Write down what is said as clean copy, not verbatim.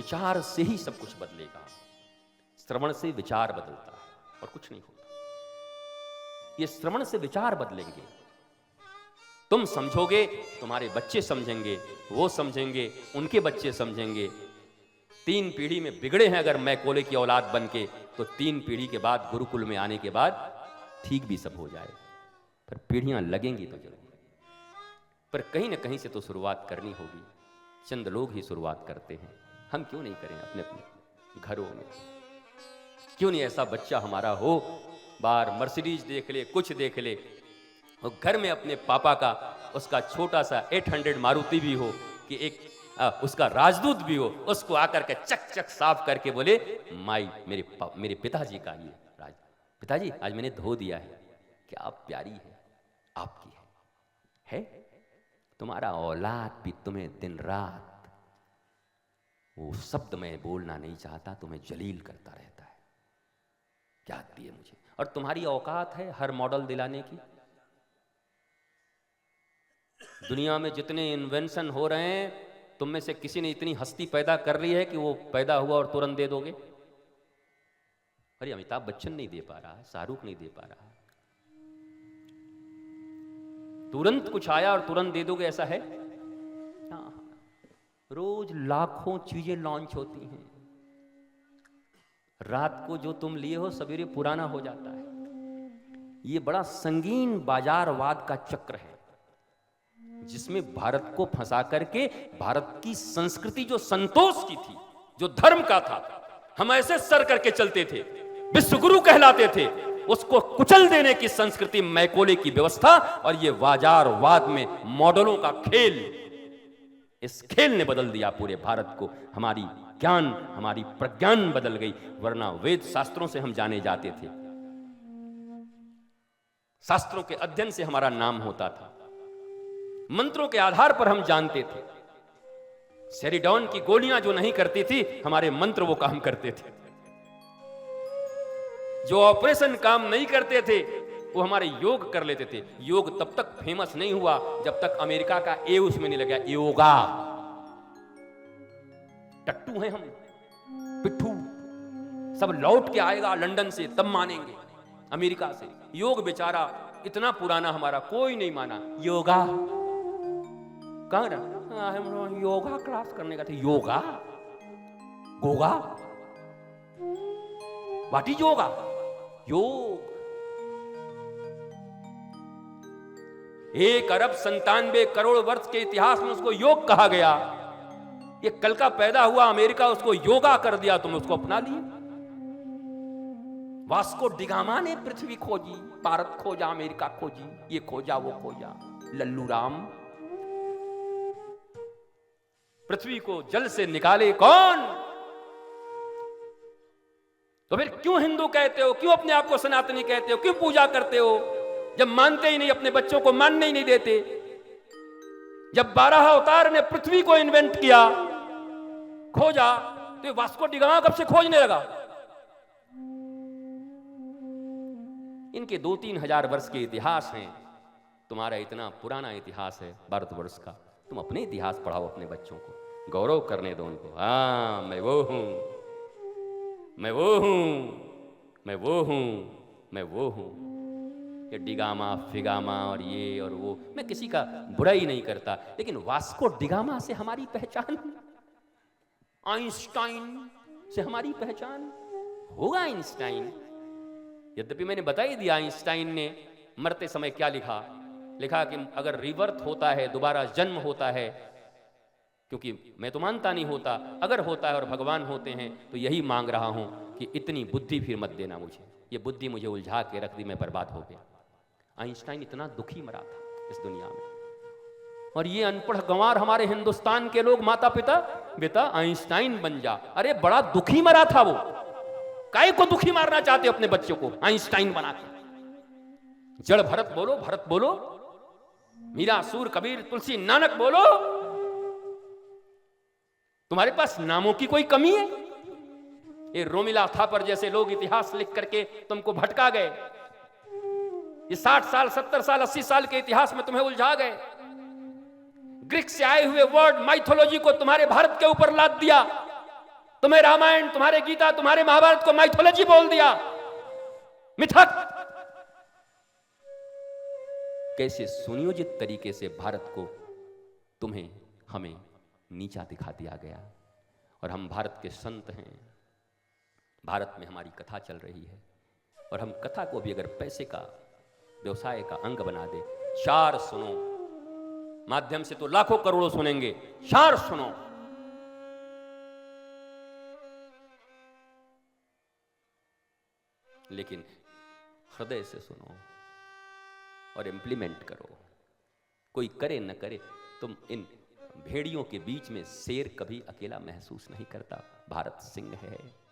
विचार से ही सब कुछ बदलेगा। श्रवण से विचार बदलता है और कुछ नहीं होता। ये श्रवण से विचार बदलेंगे। तुम समझोगे, तुम्हारे बच्चे समझेंगे, वो समझेंगे, उनके बच्चे समझेंगे। 3 पीढ़ी में बिगड़े हैं अगर मैकोले की औलाद बन के, तो 3 पीढ़ी के बाद गुरुकुल में आने के बाद ठीक भी सब हो जाए। पर पीढ़ियां लगेंगी तो जरूर, पर कहीं ना कहीं से तो शुरुआत करनी होगी। चंद लोग ही शुरुआत करते हैं, हम क्यों नहीं करें अपने अपने घरों में? क्यों नहीं ऐसा बच्चा हमारा हो, बाहर मर्सिडीज देख ले, कुछ देख ले, और घर में अपने पापा का उसका छोटा सा 800 मारुति भी हो, कि एक उसका राजदूत भी हो, उसको आकर के चक चक साफ करके बोले, माई मेरे पिताजी का ये राज, पिताजी आज मैंने धो दिया है, क्या प्यारी है, आपकी है? तुम्हारा औलाद भी तुम्हें दिन रात वो शब्द मैं बोलना नहीं चाहता, तुम्हें जलील करता रहता है। क्या आती है मुझे? और तुम्हारी औकात है हर मॉडल दिलाने की। दुनिया में जितने इन्वेंशन हो रहे हैं, तुम में से किसी ने इतनी हस्ती पैदा कर ली है कि वो पैदा हुआ और तुरंत दे दोगे? अरे अमिताभ बच्चन नहीं दे पा रहा, शाहरुख नहीं दे पा रहा, तुरंत कुछ आया और तुरंत दे दोगे, ऐसा है? हाँ, रोज लाखों चीजें लॉन्च होती हैं। रात को जो तुम लिए हो सवेरे पुराना हो जाता है। ये बड़ा संगीन बाजारवाद का चक्र है, जिसमें भारत को फंसा करके भारत की संस्कृति जो संतोष की थी, जो धर्म का था, हम ऐसे सर करके चलते थे, विश्वगुरु कहलाते थे, उसको कुचल देने की संस्कृति, मैकोले की व्यवस्था और ये बाजारवाद में मॉडलों का खेल, इस खेल ने बदल दिया पूरे भारत को। हमारी ज्ञान, हमारी प्रज्ञान बदल गई। वरना वेद शास्त्रों से हम जाने जाते थे, शास्त्रों के अध्ययन से हमारा नाम होता था, मंत्रों के आधार पर हम जानते थे। सेरिडॉन की गोलियां जो नहीं करती थी, हमारे मंत्र वो काम करते थे। जो ऑपरेशन काम नहीं करते थे, वो हमारे योग कर लेते थे। योग तब तक फेमस नहीं हुआ जब तक अमेरिका का ए उसमें नहीं लगा, योगा। टट्टू हैं हम, पिट्ठू, सब लौट के आएगा लंदन से तब मानेंगे, अमेरिका से। योग बेचारा इतना पुराना हमारा कोई नहीं माना। योगा कहां रहा? हम योगा क्लास करने का थे। Yoga, Goga, what is yoga? योग। 1 अरब 97 करोड़ वर्ष के इतिहास में उसको योग कहा गया। ये कल का पैदा हुआ अमेरिका उसको योगा कर दिया, तुम उसको अपना लिए। वास्को डिगामा ने पृथ्वी खोजी, भारत खोजा, अमेरिका खोजी, ये खोजा, वो खोजा। लल्लू राम पृथ्वी को जल से निकाले कौन? तो फिर क्यों हिंदू कहते हो, क्यों अपने आप को सनातनी कहते हो, क्यों पूजा करते हो, जब मानते ही नहीं, अपने बच्चों को मानने ही नहीं देते? जब 12 अवतार ने पृथ्वी को इन्वेंट किया, खोजा, तो वास्को डिगामा कब से खोजने लगा? इनके 2-3 हजार वर्ष के इतिहास हैं, तुम्हारा इतना पुराना इतिहास है भारतवर्ष का। तुम अपने इतिहास पढ़ाओ अपने बच्चों को, गौरव करने दो उनको। हाँ, मैं वो हूं, मैं वो हूं, मैं वो हूं, मैं वो हूं। ये डिगामा फिगामा और ये और वो, मैं किसी का बुराई नहीं करता, लेकिन वास्को डिगामा से हमारी पहचान, आइंस्टाइन से हमारी पहचान होगा। आइंस्टाइन, यद्यपि मैंने बता ही दिया आइंस्टाइन ने मरते समय क्या लिखा। लिखा कि अगर रिवर्थ होता है, दोबारा जन्म होता है, क्योंकि मैं तो मानता नहीं होता, अगर होता है और भगवान होते हैं तो यही मांग रहा हूं कि इतनी बुद्धि फिर मत देना मुझे, ये बुद्धि मुझे उलझा के रख दी, मैं बर्बाद हो गया। आइंस्टाइन इतना दुखी मरा था इस दुनिया में। और ये अनपढ़ गंवार हमारे हिंदुस्तान के लोग, माता पिता, बेटा आइंस्टाइन बन जा। अरे बड़ा दुखी मरा था वो। काय को दुखी मारना चाहते हो अपने बच्चों को आइंस्टाइन बना के? जड़ भरत बोलो, भरत बोलो, मीरा, सूर, कबीर, तुलसी, नानक बोलो। तुम्हारे पास नामों की कोई कमी है? ये रोमिला थापर जैसे लोग इतिहास लिख करके तुमको भटका गए। ये 60 साल, 70 साल, 80 साल के इतिहास में तुम्हें उलझा गए। ग्रीक से आए हुए वर्ड माइथोलॉजी को तुम्हारे भारत के ऊपर लाद दिया। तुम्हें रामायण, तुम्हारे गीता, तुम्हारे महाभारत को माइथोलॉजी बोल दिया, मिथक। कैसे सुनियोजित तरीके से भारत को तुम्हें हमें नीचा दिखा दिया गया। और हम भारत के संत हैं, भारत में हमारी कथा चल रही है, और हम कथा को भी अगर पैसे का, व्यवसाय का अंग बना दे, शार सुनो, माध्यम से तो लाखों करोड़ों सुनेंगे, शार सुनो, लेकिन हृदय से सुनो और इम्प्लीमेंट करो। कोई करे न करे, तुम इन भेड़ियों के बीच में शेर कभी अकेला महसूस नहीं करता। भारत सिंह है।